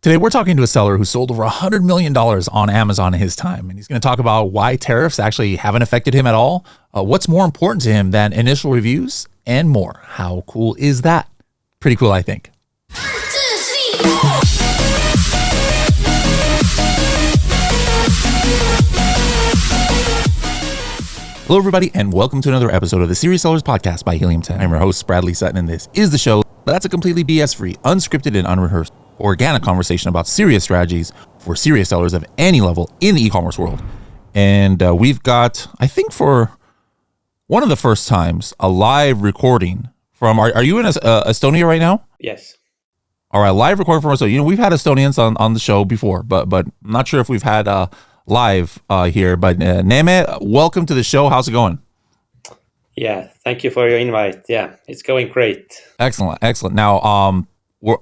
Today, we're talking to a seller who sold over $100 million on Amazon in his time. And he's going to talk about why tariffs actually haven't affected him at all, what's more important to him than initial reviews, and more. How cool is that? Pretty cool, I think. Hello, everybody, and welcome to another episode of the Serious Sellers Podcast by Helium. I'm your host, Bradley Sutton, and this is the show that's a completely BS-free, unscripted, and unrehearsed organic conversation about serious strategies for serious sellers of any level in the e-commerce world. And we've got, I think for one of the first times, a live recording from, are you in Estonia right now? Yes. All right, live recording from Estonia. We've had Estonians on the show before, but I'm not sure if we've had live here. But Neeme, welcome to the show. How's it going? Yeah, thank you for your invite. Yeah, it's going great. Excellent. Now,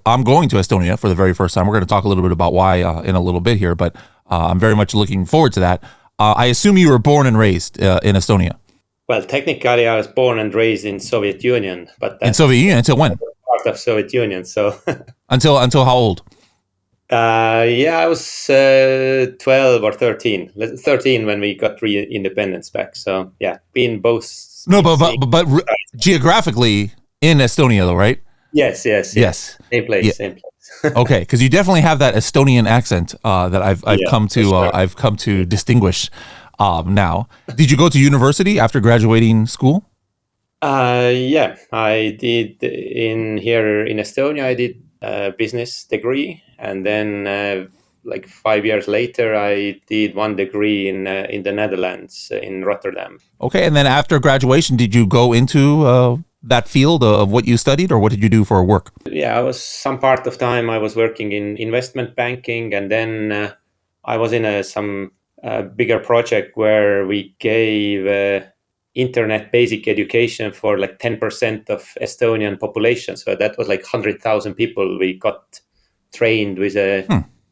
I'm going to Estonia for the very first time. We're going to talk a little bit about why in a little bit here, but I'm very much looking forward to that. I assume you were born and raised in Estonia. Well, technically, I was born and raised in Soviet Union, but in Soviet Union until when? Part of Soviet Union. So until how old? I was 12 or 13. 13 when we got independence back. So yeah, being both. No, but geographically in Estonia, though, right? Yes. Same place. Okay, because you definitely have that Estonian accent that I've come to distinguish now. Did you go to university after graduating school? Yeah, I did here in Estonia. I did a business degree, and then like 5 years later, I did one degree in the Netherlands in Rotterdam. Okay, and then after graduation, did you go into that field of what you studied, or what did you do for work? Yeah, some part of time I was working in investment banking, and then I was in some bigger project where we gave internet basic education for like 10% of Estonian population. So that was like 100,000 people. We got trained with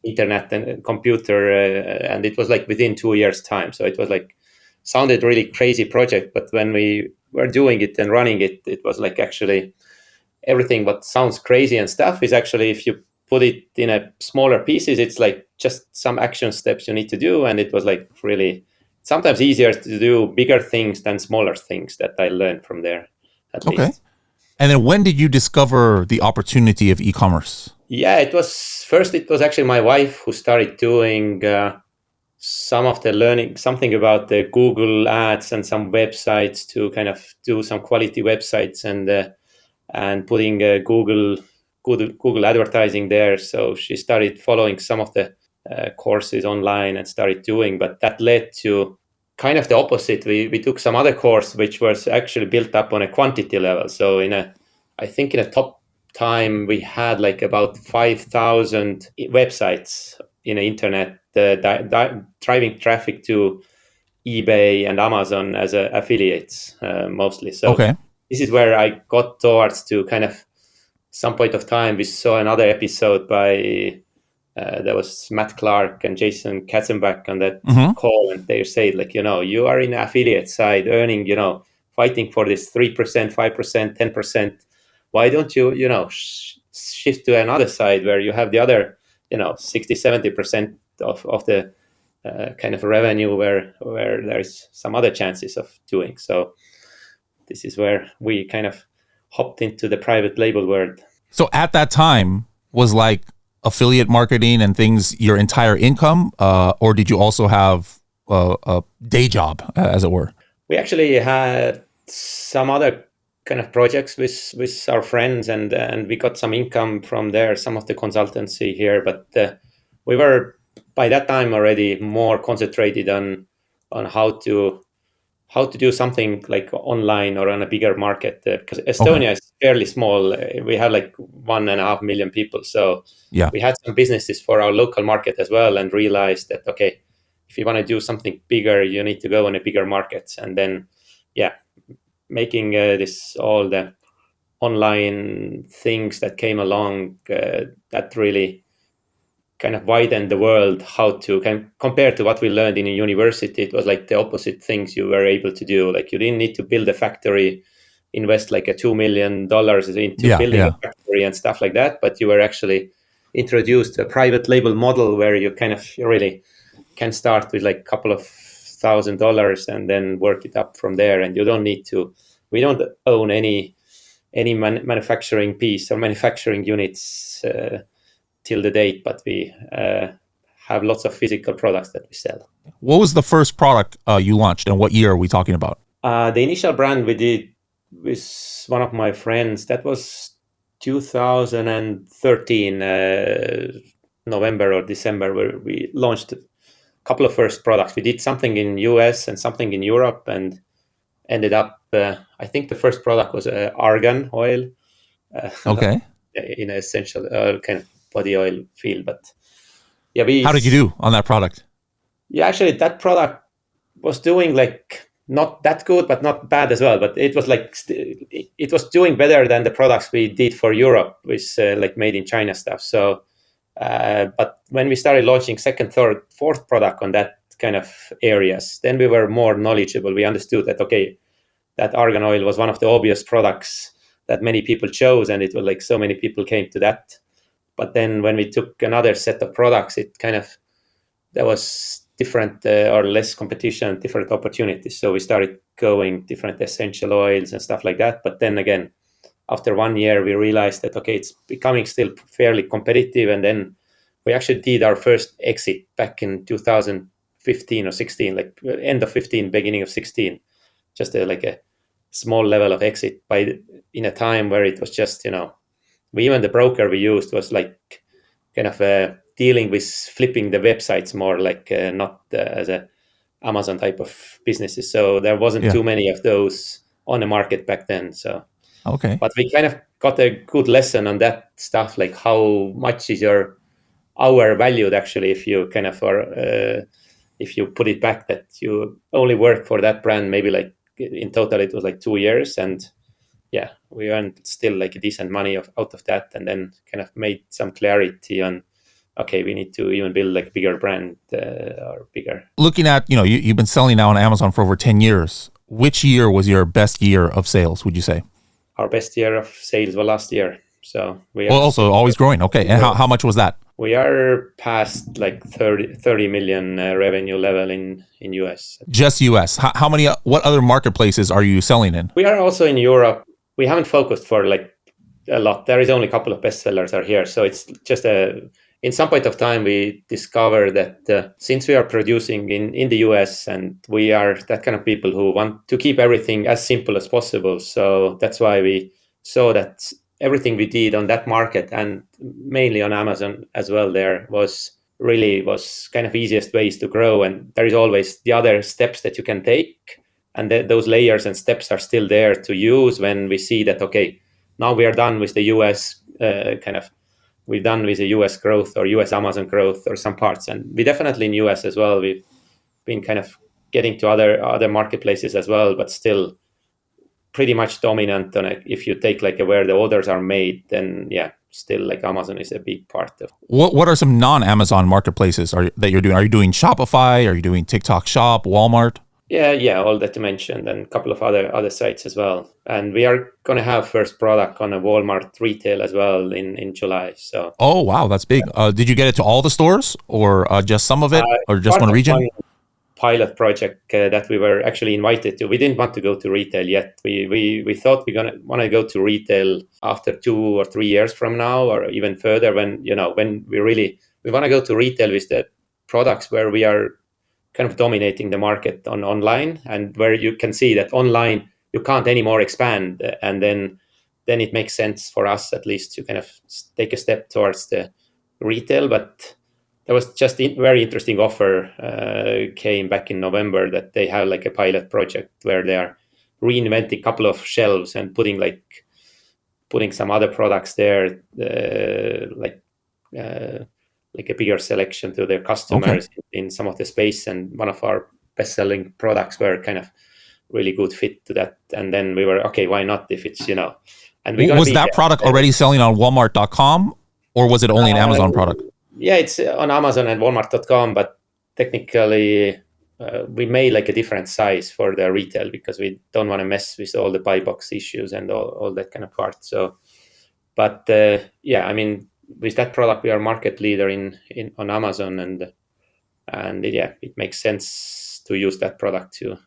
internet and computer, and it was like within 2 years' time. So it was like sounded really crazy project, but when we were doing it and running it, it was like actually everything what sounds crazy and stuff is actually, if you put it in a smaller pieces, it's like just some action steps you need to do. And it was like really sometimes easier to do bigger things than smaller things that I learned from there, at least. And then when did you discover the opportunity of e-commerce? Yeah, it was actually my wife who started doing some of the learning, something about the Google ads and some websites to kind of do some quality websites and putting Google advertising there. So she started following some of the courses online and started doing, but that led to kind of the opposite. We took some other course which was actually built up on a quantity level. So I think in a top time we had like about 5,000 websites in the internet driving traffic to eBay and Amazon as affiliates mostly. So This is where I got towards to kind of some point of time. We saw another episode by there was Matt Clark and Jason Katzenbach on that call, and they say like, you are in the affiliate side earning, fighting for this 3%, 5%, 10%. Why don't you, shift to another side where you have the other, 60, 70% of the kind of revenue where there's some other chances of doing. So this is where we kind of hopped into the private label world. So at that time was like affiliate marketing and things your entire income, or did you also have a day job, as it were? We actually had some other kind of projects with our friends, and we got some income from there, some of the consultancy here, but we were by that time already more concentrated on how to do something like online or on a bigger market, because Estonia is fairly small. We have like 1.5 million people. So we had some businesses for our local market as well, and realized that, okay, if you want to do something bigger, you need to go on a bigger markets. And then, making all the online things that came along, that really kind of widened the world, how to compared to what we learned in a university. It was like the opposite things you were able to do. Like you didn't need to build a factory, invest like $2 million into building a factory and stuff like that. But you were actually introduced a private label model where you kind of really can start with like a couple of $1,000 and then work it up from there. And you don't need to, we don't own any manufacturing piece or manufacturing units till the date, but we have lots of physical products that we sell. What was the first product you launched, and what year are we talking about? The initial brand we did with one of my friends, that was 2013, November or December, where we launched a couple of first products. We did something in US and something in Europe, and ended up, I think the first product was argan oil. Okay. In an essential kind of body oil field. But yeah, how did you do on that product? Yeah, actually that product was doing like not that good, but not bad as well. But it was like it was doing better than the products we did for Europe, with like made in China stuff. So, but when we started launching second, third, fourth product on that kind of areas, then we were more knowledgeable. We understood that, okay, that argan oil was one of the obvious products that many people chose, and it was like so many people came to that. But then when we took another set of products, it kind of, there was different or less competition, different opportunities. So we started going different essential oils and stuff like that. But then again, after 1 year, we realized that, okay, it's becoming still fairly competitive. And then we actually did our first exit back in 2015 or 16, like end of 15, beginning of 16, just like a small level of exit in a time where it was just, even the broker we used was like kind of dealing with flipping the websites more, like not as a Amazon type of businesses. So there wasn't too many of those on the market back then. So, okay. But we kind of got a good lesson on that stuff, like how much is our valued actually, if you kind of if you put it back that you only work for that brand, maybe like in total it was like 2 years, and yeah, we earned still like a decent money out of that, and then kind of made some clarity on, okay, we need to even build like a bigger brand or bigger. Looking at, you've been selling now on Amazon for over 10 years. Which year was your best year of sales, would you say? Our best year of sales was last year. So we are also always growing. Okay. And how much was that? We are past like 30 million revenue level in US. Just US. How many, what other marketplaces are you selling in? We are also in Europe. We haven't focused for like a lot. There is only a couple of bestsellers are here. So it's just in some point of time, we discovered that since we are producing in the US, and we are that kind of people who want to keep everything as simple as possible. So that's why we saw that everything we did on that market, and mainly on Amazon as well, there was kind of easiest ways to grow. And there is always the other steps that you can take. And those layers and steps are still there to use when we see that, okay, now we are done with the US we're done with the US growth or US Amazon growth or some parts. And we definitely in US as well, we've been kind of getting to other marketplaces as well, but still pretty much dominant on it. If you take like where the orders are made, then yeah, still like Amazon is a big part of. What are some non-Amazon marketplaces that you're doing? Are you doing Shopify? Are you doing TikTok Shop, Walmart? Yeah, all that you mentioned, and a couple of other sites as well. And we are going to have first product on a Walmart retail as well in July. So. Oh wow, that's big. Did you get it to all the stores, or just some of it, or just one region? One pilot project that we were actually invited to. We didn't want to go to retail yet. We thought we're gonna want to go to retail after 2 or 3 years from now, or even further. When we want to go to retail with the products where we are kind of dominating the market on online, and where you can see that online you can't anymore expand, and then it makes sense for us at least to kind of take a step towards the retail. But there was just a very interesting offer came back in November, that they have like a pilot project where they are reinventing a couple of shelves and putting some other products there, like a bigger selection to their customers in some of the space. And one of our best-selling products were kind of really good fit to that. And then we were, okay, why not, if it's, and was that product already selling on Walmart.com, or was it only an Amazon product? Yeah, it's on Amazon and Walmart.com, but technically we made like a different size for the retail, because we don't want to mess with all the buy box issues and all that kind of part. So, but yeah, I mean, with that product, we are market leader in on Amazon, and yeah, it makes sense to use that product to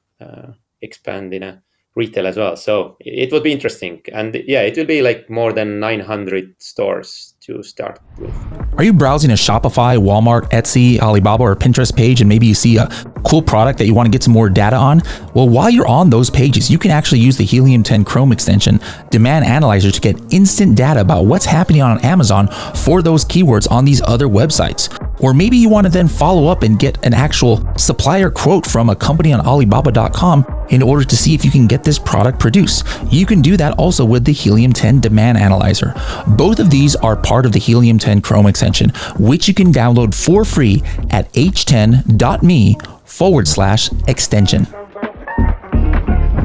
expand in a retail as well. So it would be interesting, and yeah, it will be like more than 900 stores to start with. Are you browsing a Shopify, Walmart, Etsy, Alibaba, or Pinterest page, and maybe you see a cool product that you want to get some more data on? Well, while you're on those pages, you can actually use the Helium 10 Chrome extension Demand Analyzer to get instant data about what's happening on Amazon for those keywords on these other websites. Or maybe you want to then follow up and get an actual supplier quote from a company on Alibaba.com in order to see if you can get this product produced. You can do that also with the Helium 10 Demand Analyzer. Both of these are part of the Helium 10 Chrome extension, which you can download for free at h10.me/extension.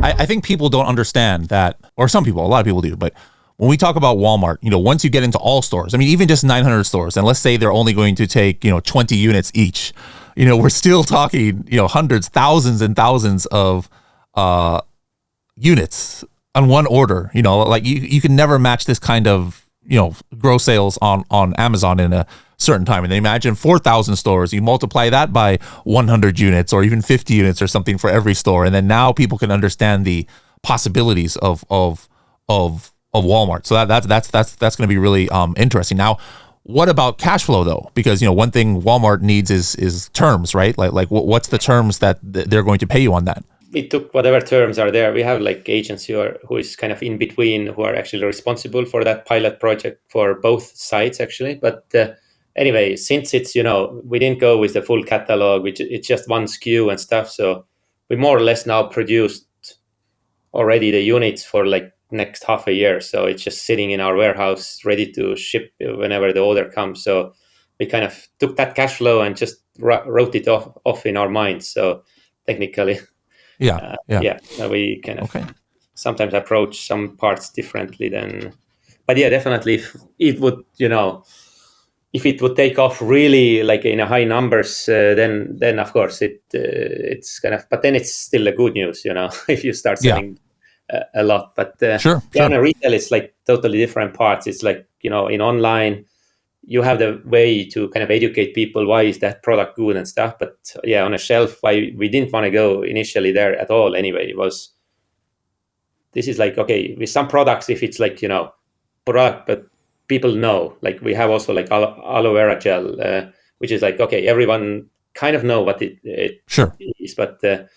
I think people don't understand that, or some people, a lot of people do, but when we talk about Walmart, once you get into all stores, I mean, even just 900 stores, and let's say they're only going to take, 20 units each, we're still talking, hundreds, thousands and thousands of units on one order. Like you can never match this kind of, gross sales on Amazon in a certain time. And then imagine 4,000 stores, you multiply that by 100 units or even 50 units or something for every store. And then now people can understand the possibilities of Walmart. So that's going to be really interesting. Now, what about cash flow though? Because one thing Walmart needs is terms, right? Like what's the terms that they're going to pay you on that? We took whatever terms are there. We have like agents who is kind of in between, who are actually responsible for that pilot project for both sites actually. But anyway, since it's we didn't go with the full catalog, which it's just one SKU and stuff. So we more or less now produced already the units for like next half a year, so it's just sitting in our warehouse ready to ship whenever the order comes. So we kind of took that cash flow and just wrote it off in our minds. So technically we kind of sometimes approach some parts differently than, but yeah, definitely if it would if it would take off really like in a high numbers, then of course it's kind of, but then it's still a good news, if you start selling a lot. But sure. In retail it's like totally different parts. It's like in online you have the way to kind of educate people why is that product good and stuff, but on a shelf, why we didn't want to go initially there at all anyway. It was, this is like, okay, with some products, if it's like product but people know, like we have also like aloe vera gel, which is like, okay, everyone kind of know what it is, but the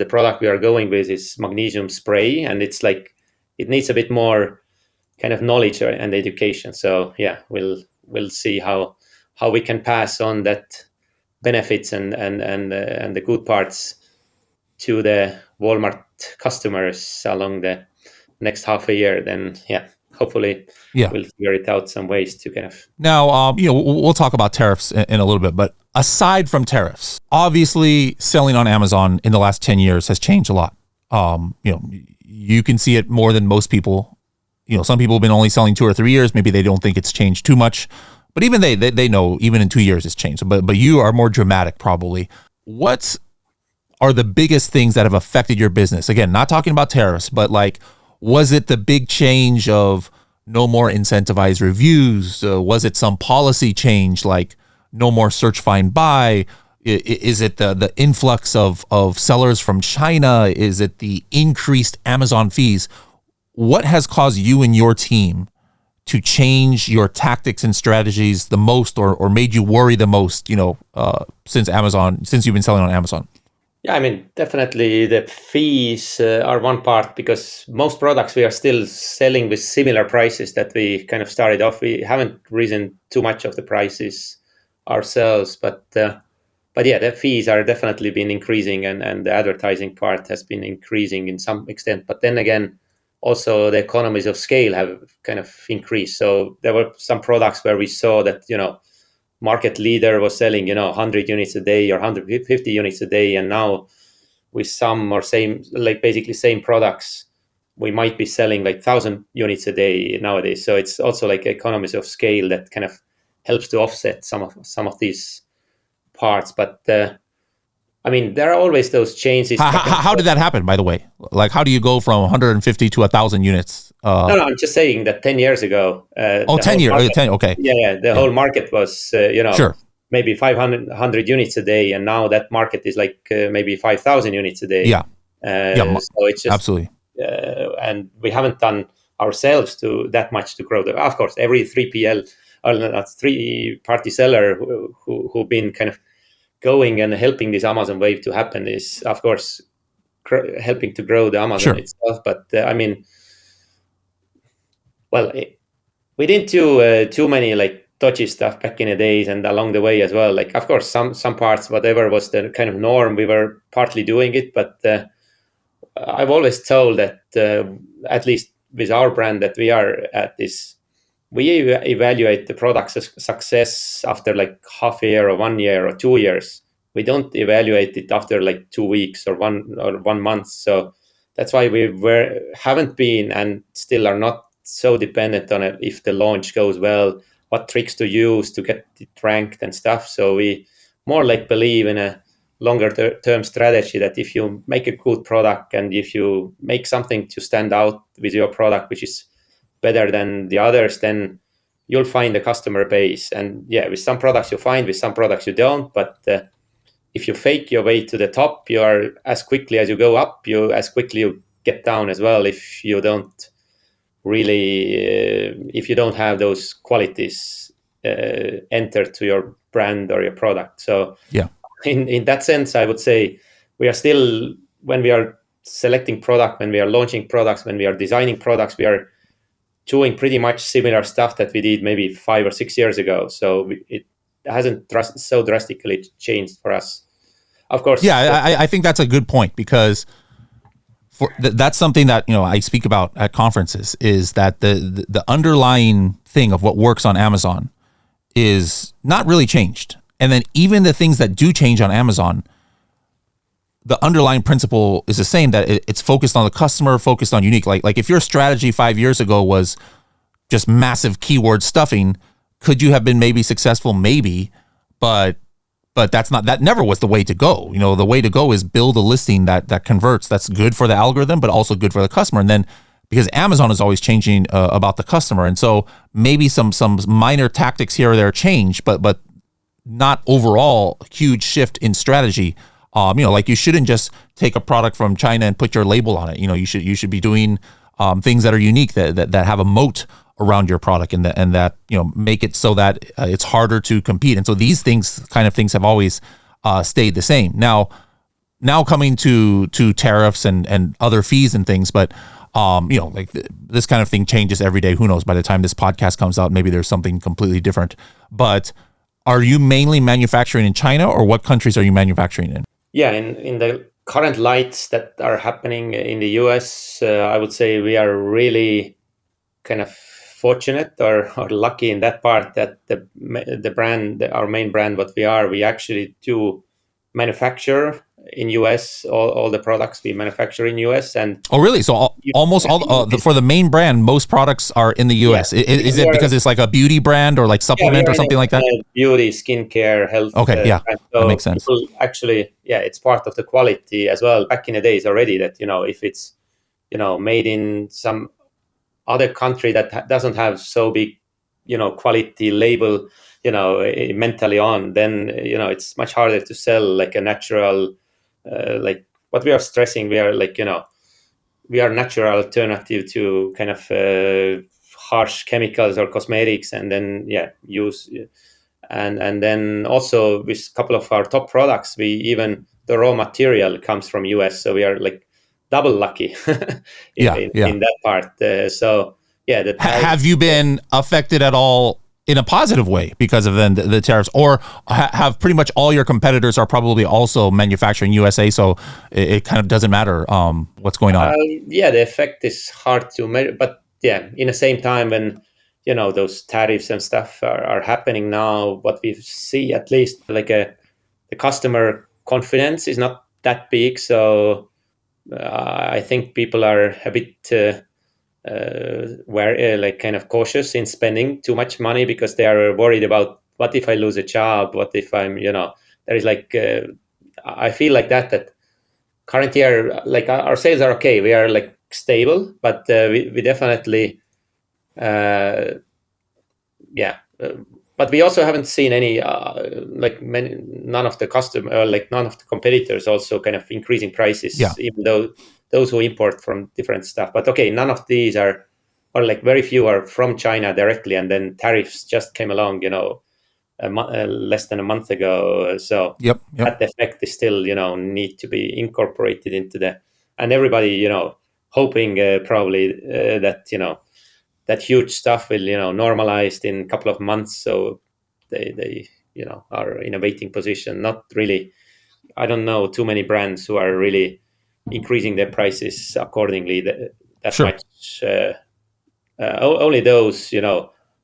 product we are going with is magnesium spray, and it's like it needs a bit more kind of knowledge and education. So we'll see how we can pass on that benefits and the good parts to the Walmart customers along the next half a year. Then hopefully we'll figure it out some ways to kind of. Now, we'll talk about tariffs in a little bit, but aside from tariffs, obviously selling on Amazon in the last 10 years has changed a lot. You can see it more than most people. Some people have been only selling 2 or 3 years. Maybe they don't think it's changed too much, but even they know even in 2 years it's changed. But you are more dramatic probably. What are the biggest things that have affected your business? Again, not talking about tariffs, but like, was it the big change of no more incentivized reviews? Was it some policy change like no more search, find, buy? Is it the influx of sellers from China? Is it the increased Amazon fees? What has caused you and your team to change your tactics and strategies the most, or made you worry the most, since you've been selling on Amazon? Yeah, I mean, definitely the fees are one part, because most products we are still selling with similar prices that we kind of started off. We haven't risen too much of the prices ourselves, but the fees are definitely been increasing, and the advertising part has been increasing in some extent. But then again, also the economies of scale have kind of increased. So there were some products where we saw that, market leader was selling 100 units a day or 150 units a day, and now with some or same, like basically same products, we might be selling like 1,000 units a day nowadays. So it's also like economies of scale that kind of helps to offset some of these parts. But I mean, there are always those changes. How did that happen, by the way? Like, how do you go from 150 to 1,000 units? No, I'm just saying that 10 years ago. 10 years. 10, okay. Yeah, the whole market was, Sure. maybe 500 units a day. And now that market is like maybe 5,000 units a day. Yeah. So it's just, absolutely. And we haven't done ourselves to that much to grow. Of course, every 3PL, or not three-party seller who've been kind of going and helping this Amazon wave to happen is, of course, helping to grow the Amazon itself. But I mean, well, we didn't do too many like dodgy stuff back in the days and along the way as well. Like, of course, some parts, whatever was the kind of norm, we were partly doing it. But I've always told that, at least with our brand that we are at this, we evaluate the product's success after like half a year or 1 year or 2 years. We don't evaluate it after like 2 weeks or 1 month. So that's why we haven't been and still are not so dependent on it. If the launch goes well, what tricks to use to get it ranked and stuff. So we more like believe in a longer term strategy that if you make a good product and if you make something to stand out with your product, which is better than the others, then you'll find a customer base. And yeah, with some products you find, with some products you don't. But if you fake your way to the top, you are as quickly as you go up, as quickly you get down as well. If you don't really, if you don't have those qualities enter to your brand or your product. So yeah, in that sense, I would say we are still, when we are selecting product, when we are launching products, when we are designing products, we are doing pretty much similar stuff that we did maybe 5 or 6 years ago. So it hasn't so drastically changed for us. Of course. Yeah, I think that's a good point, because that's something that, I speak about at conferences, is that the underlying thing of what works on Amazon is not really changed. And then even the things that do change on Amazon, the underlying principle is the same, that it's focused on the customer, focused on unique. Like if your strategy 5 years ago was just massive keyword stuffing, could you have been maybe successful? Maybe, but that never was the way to go. The way to go is build a listing that converts, that's good for the algorithm, but also good for the customer. And then, because Amazon is always changing about the customer, and so maybe some minor tactics here or there change, but not overall huge shift in strategy. Like you shouldn't just take a product from China and put your label on it. You should be doing things that are unique, that have a moat around your product, and that make it so that it's harder to compete. And so these things have always stayed the same. Now coming to tariffs and other fees and things, but like this kind of thing changes every day. Who knows? By the time this podcast comes out, maybe there's something completely different. But are you mainly manufacturing in China, or what countries are you manufacturing in? Yeah, in the current lights that are happening in the US, I would say we are really kind of fortunate or lucky in that part, that the brand, our main brand, we actually do manufacture in US. All the products we manufacture in US. And oh, really? So almost all for the main brand, most products are in the US. Yeah. Is it because it's like a beauty brand or like supplement or something like that? Beauty, skincare, health. Okay, yeah, so that makes sense. Actually, it's part of the quality as well. Back in the days already, that if it's made in some other country that doesn't have so big quality label mentally on, then it's much harder to sell like a natural, like what we are stressing, we are like we are natural alternative to kind of harsh chemicals or cosmetics, and then use and then also with a couple of our top products, the raw material comes from US, so we are like double lucky in that part. Have you been affected at all in a positive way because of then the tariffs, or have pretty much all your competitors are probably also manufacturing USA, so it kind of doesn't matter what's going on? The effect is hard to measure, but in the same time, when those tariffs and stuff are happening now, what we see, at least like the customer confidence is not that big. So I think people are a bit like kind of cautious in spending too much money, because they are worried about, what if I lose a job? What if I'm, there is like I feel like that current year, like our sales are okay. We are like stable, but we definitely, yeah. But we also haven't seen any none of the none of the competitors also kind of increasing prices, even though those who import from different stuff. But okay, none of these are, or like very few are from China directly, and then tariffs just came along, less than a month ago. So that effect is still, need to be incorporated into and everybody, hoping probably that, that huge stuff will, normalized in a couple of months. So they are in a waiting position. Not really, I don't know too many brands who are really increasing their prices accordingly that much. Only those,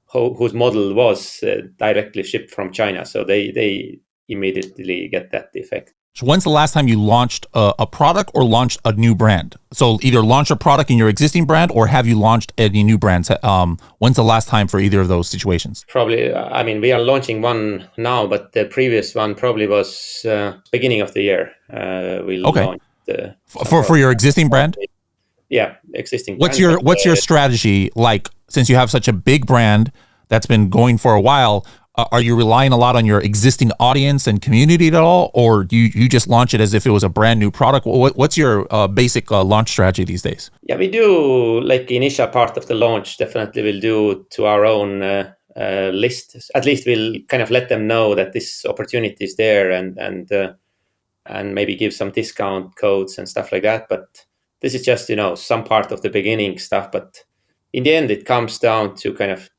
whose model was directly shipped from China. So they immediately get that effect. So when's the last time you launched a product or launched a new brand? So either launch a product in your existing brand or have you launched any new brands? When's the last time for either of those situations? Probably, we are launching one now, but the previous one probably was beginning of the year. We launched for your existing brand. Yeah, existing. What's your strategy like? Since you have such a big brand that's been going for a while, are you relying a lot on your existing audience and community at all, or do you just launch it as if it was a brand new product? What's your basic launch strategy these days? Yeah, we do like initial part of the launch. Definitely, we'll do to our own list. At least we'll kind of let them know that this opportunity is there, and maybe give some discount codes and stuff like that. But this is just some part of the beginning stuff. But in the end, it comes down to kind of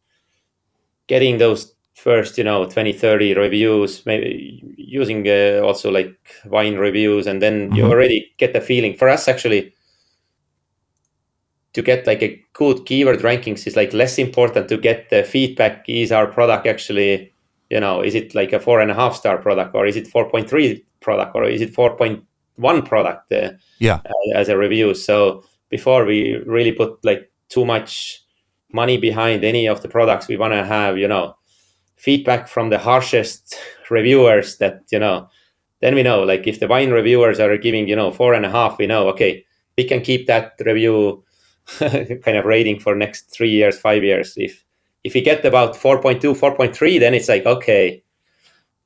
getting those first 20, 30 reviews, maybe using also like wine reviews, and then you already get the feeling. For us, actually, to get like a good keyword rankings is like less important to get the feedback. Is our product actually, is it like a 4.5 star product, or is it 4.3 product, or is it 4.1 product as a review? So before we really put like too much money behind any of the products, we want to have feedback from the harshest reviewers that then we know, like if the wine reviewers are giving 4.5, we know, okay, we can keep that review kind of rating for next 3 years, 5 years. If we get about 4.2, 4.3, then it's like, okay,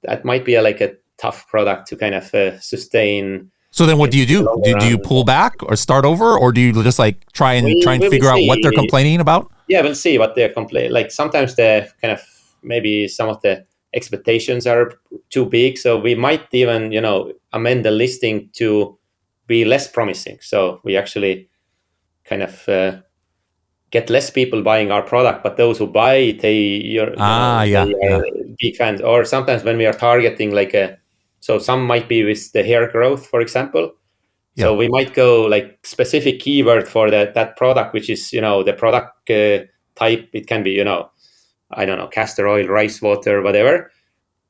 that might be like a tough product to kind of sustain. So then what do you do? Do you pull back or start over, or do you just like try and figure out what they're complaining about? Yeah, we'll see what they're complaining. Like sometimes the kind of maybe some of the expectations are too big. So we might even, amend the listing to be less promising. So we actually kind of get less people buying our product, but those who buy it, they are big fans. Or sometimes when we are targeting so some might be with the hair growth, for example. Yeah. So we might go like specific keyword for that product, which is, the product type. It can be, I don't know, castor oil, rice water, whatever.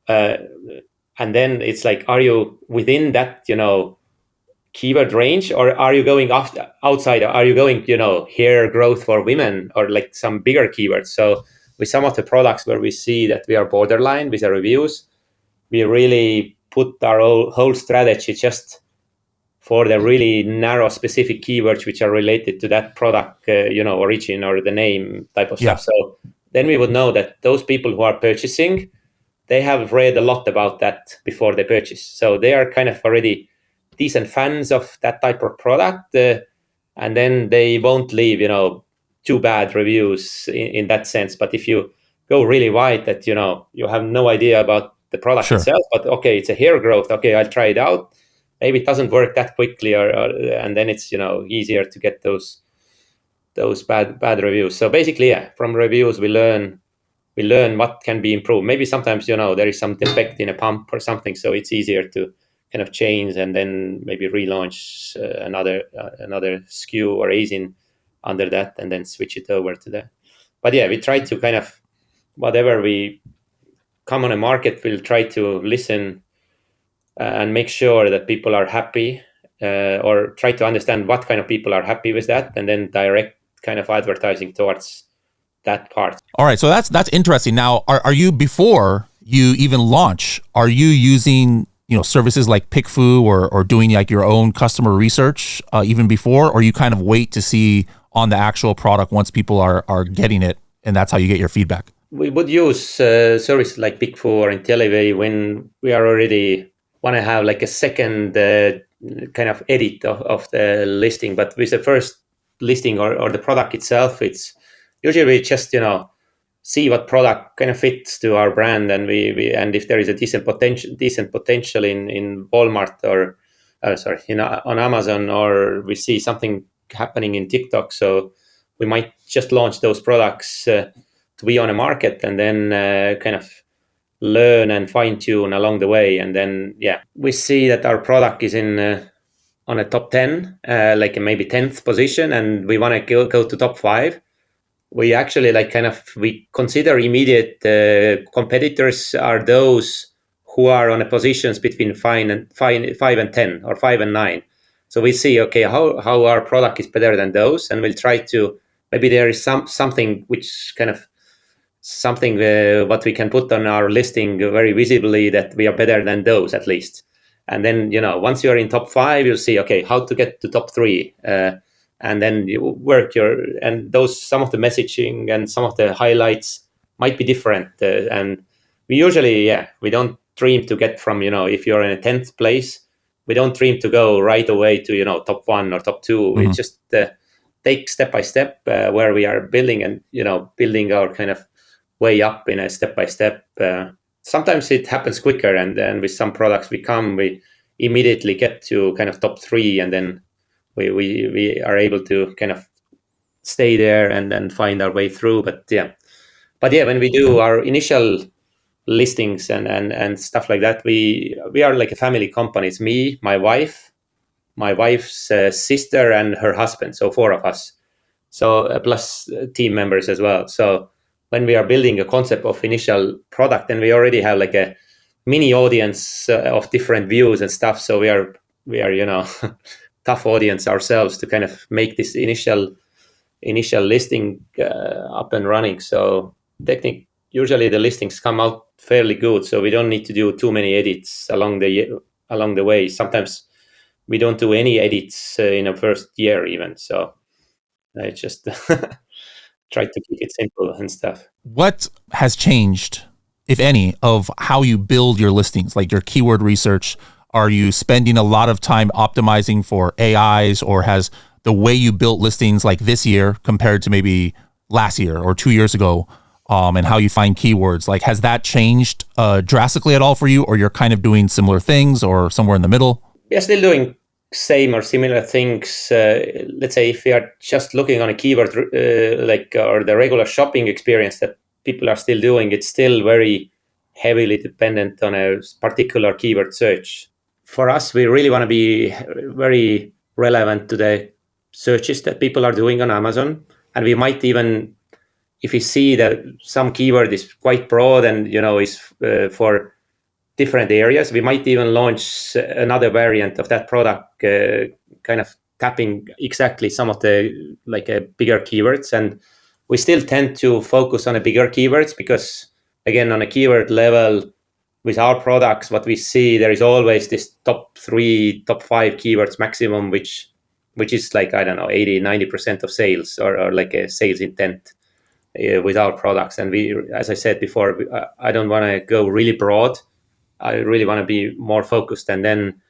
And then it's like, are you within that, keyword range, or are you going outside? Are you going, hair growth for women, or like some bigger keywords? So with some of the products where we see that we are borderline with the reviews, we really put our whole strategy just for the really narrow specific keywords which are related to that product, origin or the name type of stuff. So then we would know that those people who are purchasing, they have read a lot about that before they purchase. So they are kind of already decent fans of that type of product. And then they won't leave, too bad reviews in that sense. But if you go really wide that, you have no idea about the product itself, but okay, it's a hair growth. Okay, I'll try it out. Maybe it doesn't work that quickly, and then it's, easier to get those bad reviews. So basically, from reviews, we learn what can be improved. Maybe sometimes, there is some defect in a pump or something. So it's easier to kind of change and then maybe relaunch another SKU or ASIN under that, and then switch it over to that. But yeah, we try to kind of, whatever we come on a market, we'll try to listen and make sure that people are happy, or try to understand what kind of people are happy with that, and then direct kind of advertising towards that part. All right, so that's interesting. Now, are you, before you even launch, are you using services like PickFu or doing like your own customer research even before, or you kind of wait to see on the actual product once people are getting it, and that's how you get your feedback? We would use services like PickFu or IntelliWay when we are already want to have like a second kind of edit of the listing. But with the first listing or the product itself, it's usually we just see what product kind of fits to our brand, and we and if there is a decent potential in Walmart or on Amazon, or we see something happening in TikTok, so we might just launch those products to be on a market, and then kind of learn and fine tune along the way. And then we see that our product is in on a top 10, like maybe 10th position, and we want to go to top 5. We actually we consider immediate competitors are those who are on a positions between 5 and 10 or 5 and 9. So we see, okay, how our product is better than those, and we'll try to, maybe there is something which kind of something what we can put on our listing very visibly that we are better than those at least. And then, once you're in top 5, you'll see, okay, how to get to top 3. And then you work and those, some of the messaging and some of the highlights might be different. And we usually, we don't dream to get from, if you're in a 10th place, we don't dream to go right away to, top 1 or top 2. Mm-hmm. We just take step by step where we are building and, building our kind of way up in a step by step. Sometimes it happens quicker, and then with some products we immediately get to kind of top 3, and then we are able to kind of stay there and then find our way through. But when we do our initial listings and stuff like that, we are like a family company. It's me, my wife's sister, and her husband, so 4 of us, so plus team members as well. So when we are building a concept of initial product, and we already have like a mini audience of different views and stuff, so we are tough audience ourselves to kind of make this initial listing up and running. So usually the listings come out fairly good, so we don't need to do too many edits along the way. Sometimes we don't do any edits in the first year even. So I just try to keep it simple and stuff. What has changed, if any, of how you build your listings, like your keyword research? Are you spending a lot of time optimizing for AIs, or has the way you built listings like this year compared to maybe last year or 2 years ago, and how you find keywords, like has that changed drastically at all for you, or you're kind of doing similar things or somewhere in the middle? We are still doing same or similar things. Let's say if we are just looking on a keyword or the regular shopping experience that people are still doing, it's still very heavily dependent on a particular keyword search. For us, we really want to be very relevant to the searches that people are doing on Amazon. And we might even, if we see that some keyword is quite broad and is for different areas, we might even launch another variant of that product, kind of tapping exactly some of the bigger keywords. And we still tend to focus on the bigger keywords because, again, on a keyword level, with our products, what we see, there is always this top 3, top 5 keywords maximum, which is like, I don't know, 80-90% of sales or like a sales intent with our products. And we, as I said before, I don't want to go really broad. I really want to be more focused. And then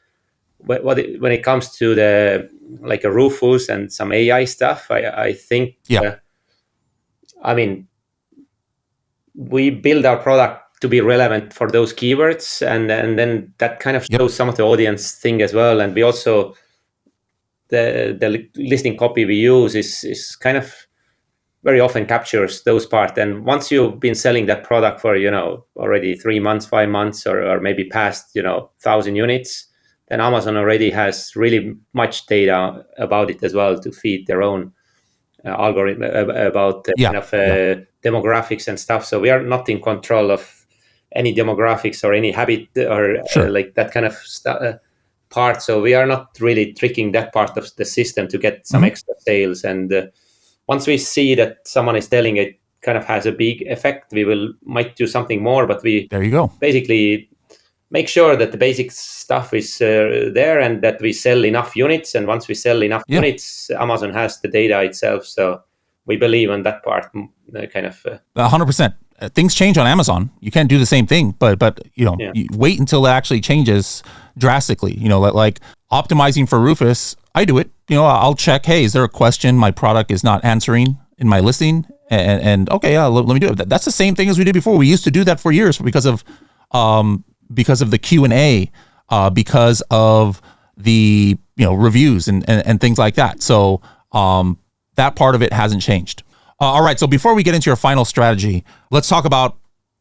when it comes to the like a Rufus and some AI stuff, I think, I mean, we build our product to be relevant for those keywords, and then that kind of shows some of the audience thing as well. And we also, the listing copy we use is kind of very often captures those parts. And once you've been selling that product for already 3 months, 5 months, or maybe past 1,000 units, then Amazon already has really much data about it as well to feed their own algorithm about demographics and stuff. So we are not in control of any demographics or any habit or like that kind of part. So we are not really tricking that part of the system to get some extra sales. And once we see that someone is telling it kind of has a big effect, we might do something more. But there you go. Basically, make sure that the basic stuff is there and that we sell enough units. And once we sell enough units, Amazon has the data itself. So we believe on that part, kind of. 100%. Things change on Amazon. You can't do the same thing, but you wait until it actually changes drastically. Like optimizing for Rufus, I do it. I'll check, hey, is there a question my product is not answering in my listing? And okay, let me do it. That's the same thing as we did before. We used to do that for years because of the Q&A, because of the reviews and things like that. So that part of it hasn't changed. All right. So before we get into your final strategy, let's talk about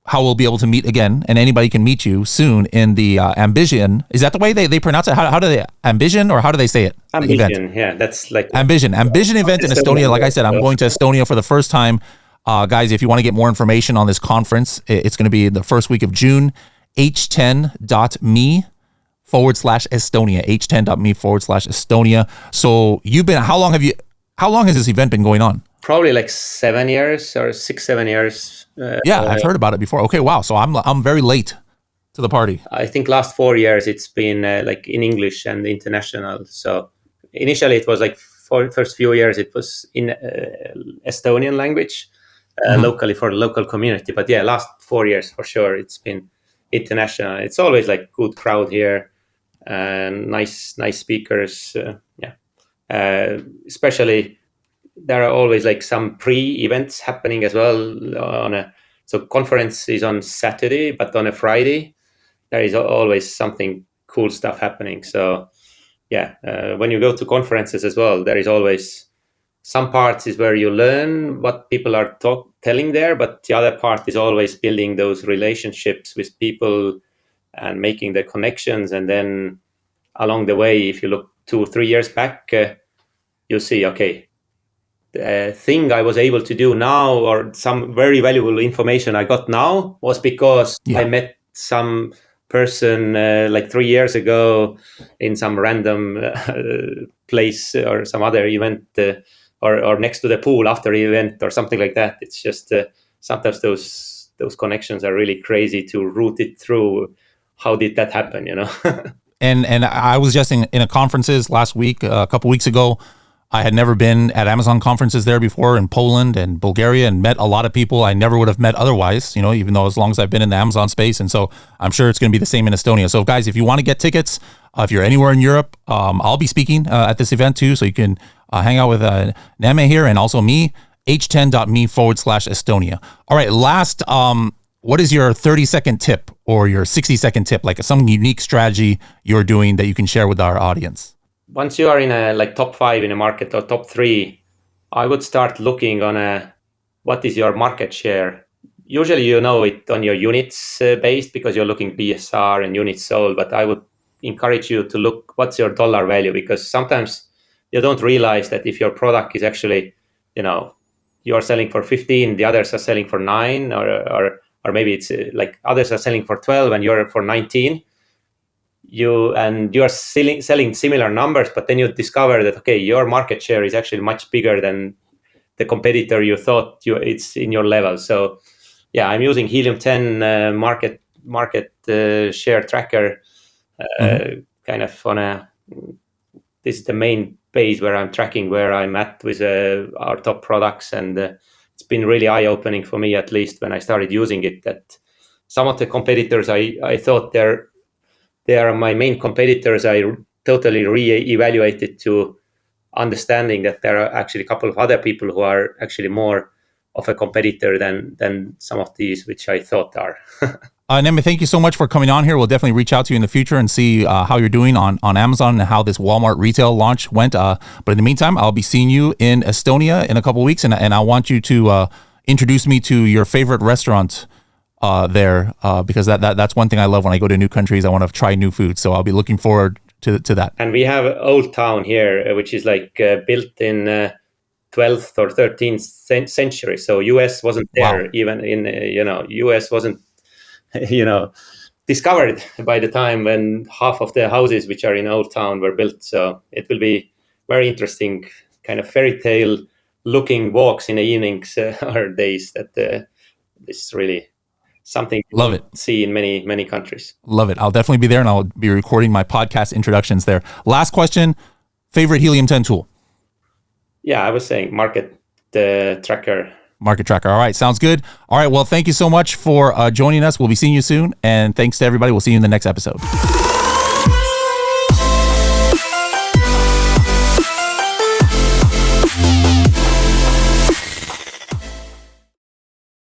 how we'll be able to meet again, and anybody can meet you soon in the Ambizion. Is that the way they pronounce it? How do they Ambizion, or how do they say it? Ambizion, yeah, that's like Ambizion event in Estonia. Like I said, I'm going to Estonia for the first time. Guys, if you want to get more information on this conference, it's going to be the first week of June. h10.me/Estonia. h10.me/Estonia. So how long has this event been going on? Probably like 7 years or 6-7 years. I've heard about it before. Okay, wow. So I'm very late to the party. I think last 4 years it's been like in English and international. So initially it was like for first few years it was in Estonian language, locally for the local community. But yeah, last 4 years for sure it's been international. It's always like good crowd here, nice speakers. Especially. There are always like some pre-events happening as well. So conference is on Saturday, but on a Friday, there is always something cool stuff happening. So when you go to conferences as well, there is always some parts is where you learn what people are telling there, but the other part is always building those relationships with people and making the connections. And then along the way, if you look 2 or 3 years back, you see, okay, the thing I was able to do now, or some very valuable information I got now, was because I met some person like 3 years ago in some random place or some other event, or next to the pool after the event or something like that. It's just sometimes those connections are really crazy to root it through. How did that happen? And I was just in a conferences last week, a couple weeks ago. I had never been at Amazon conferences there before in Poland and Bulgaria, and met a lot of people I never would have met otherwise, even though as long as I've been in the Amazon space. And so I'm sure it's going to be the same in Estonia. So guys, if you want to get tickets, if you're anywhere in Europe, I'll be speaking at this event too. So you can hang out with Neeme here and also me, h10.me/Estonia. All right. Last, what is your 30-second tip or your 60-second tip? Like some unique strategy you're doing that you can share with our audience? Once you are in a like top 5 in a market or top 3, I would start looking on what is your market share. Usually you know it on your units based because you're looking BSR and units sold, but I would encourage you to look what's your dollar value, because sometimes you don't realize that if your product is actually, you're selling for 15, the others are selling for 9, or maybe it's like others are selling for 12 and you're for 19. You are selling similar numbers, but then you discover that, okay, your market share is actually much bigger than the competitor you thought it's in your level. So I'm using Helium 10 market share tracker, kind of this is the main base where I'm tracking where I'm at with our top products. And it's been really eye-opening for me, at least when I started using it, that some of the competitors I thought they are my main competitors. I totally re-evaluated to understanding that there are actually a couple of other people who are actually more of a competitor than some of these, which I thought are. Neeme, thank you so much for coming on here. We'll definitely reach out to you in the future and see how you're doing on Amazon and how this Walmart retail launch went. But in the meantime, I'll be seeing you in Estonia in a couple of weeks, and I want you to introduce me to your favorite restaurant there, because that's one thing I love when I go to new countries. I want to try new food, so I'll be looking forward to that. And we have Old Town here, which is like built in 12th or 13th century. So US wasn't there. Wow. Even in US wasn't discovered by the time when half of the houses which are in Old Town were built. So it will be very interesting, kind of fairy tale looking walks in the evenings or days that is really something you Love won't it. see in many countries. Love it. I'll definitely be there, and I'll be recording my podcast introductions there. Last question, favorite Helium 10 tool? Yeah, I was saying market tracker. Market tracker. All right. Sounds good. All right. Well, thank you so much for joining us. We'll be seeing you soon. And thanks to everybody. We'll see you in the next episode.